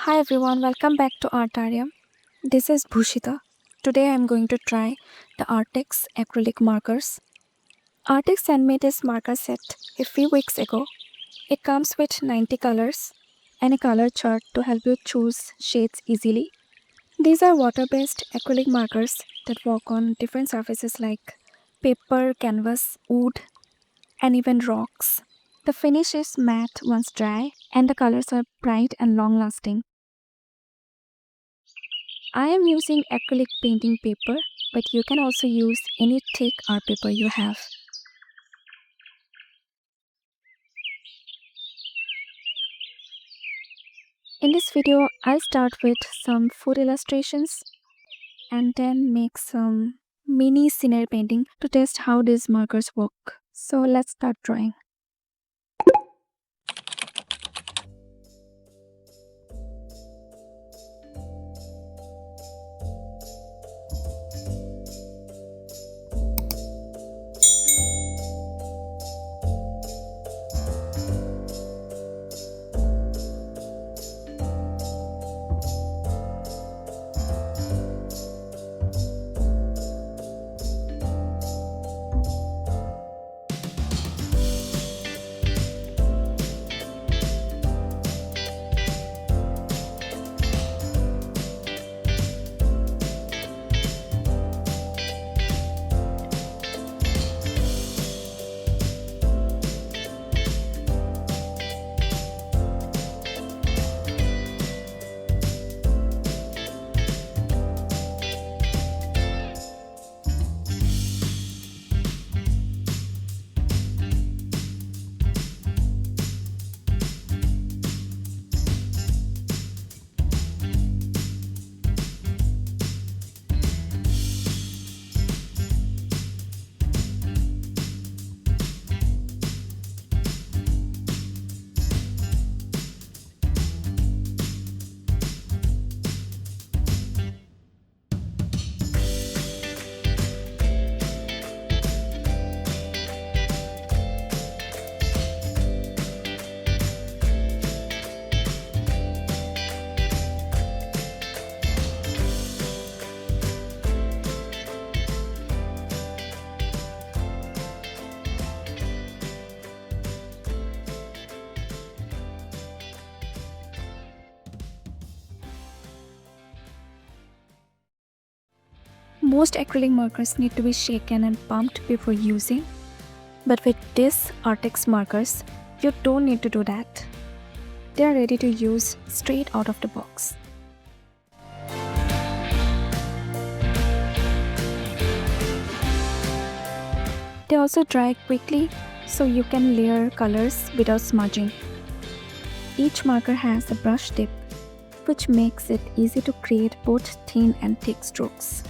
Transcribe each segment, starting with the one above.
Hi everyone, welcome back to Artarium. This is Bhushita. Today I am going to try the Arrtx acrylic markers. Arrtx sent me this marker set a few weeks ago. It comes with 90 colors and a color chart to help you choose shades easily. These are water-based acrylic markers that work on different surfaces like paper, canvas, wood, and even rocks. The finish is matte once dry and the colors are bright and long-lasting. I am using acrylic painting paper, but you can also use any thick art paper you have. In this video, I'll start with some food illustrations and then make some mini scenery painting to test how these markers work. So let's start drawing. Most acrylic markers need to be shaken and pumped before using, but with these Arrtx markers, you don't need to do that. They are ready to use straight out of the box. They also dry quickly, so you can layer colors without smudging. Each marker has a brush tip, which makes it easy to create both thin and thick strokes.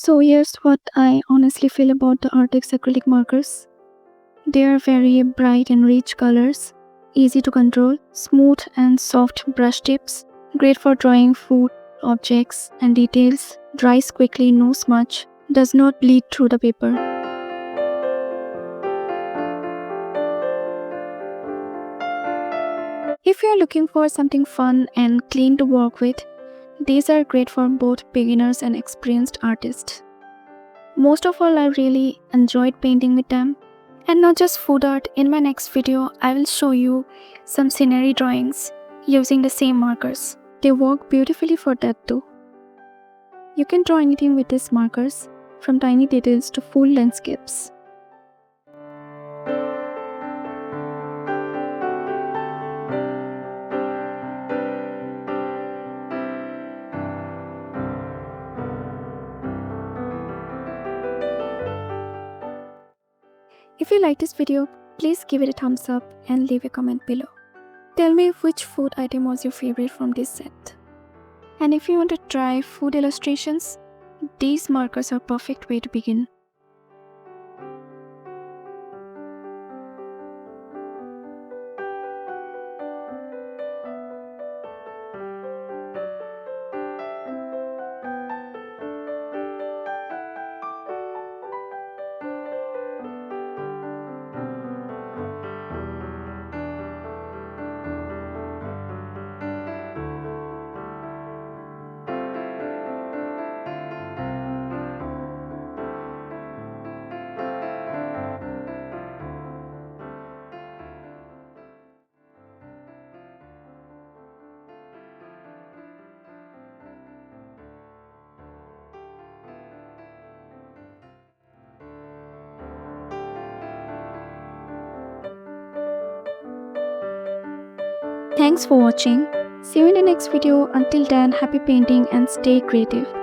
So here's what I honestly feel about the Arrtx acrylic markers. They are very bright and rich colors, easy to control, smooth and soft brush tips, great for drawing food, objects and details, dries quickly, no smudge, does not bleed through the paper. If you are looking for something fun and clean to work with, these are great for both beginners and experienced artists. Most of all, I really enjoyed painting with them. And not just food art, in my next video, I will show you some scenery drawings using the same markers. They work beautifully for that too. You can draw anything with these markers, from tiny details to full landscapes. If you like this video, please give it a thumbs up and leave a comment below. Tell me which food item was your favorite from this set. And if you want to try food illustrations, these markers are a perfect way to begin. Thanks for watching. See you in the next video. Until then, happy painting and stay creative.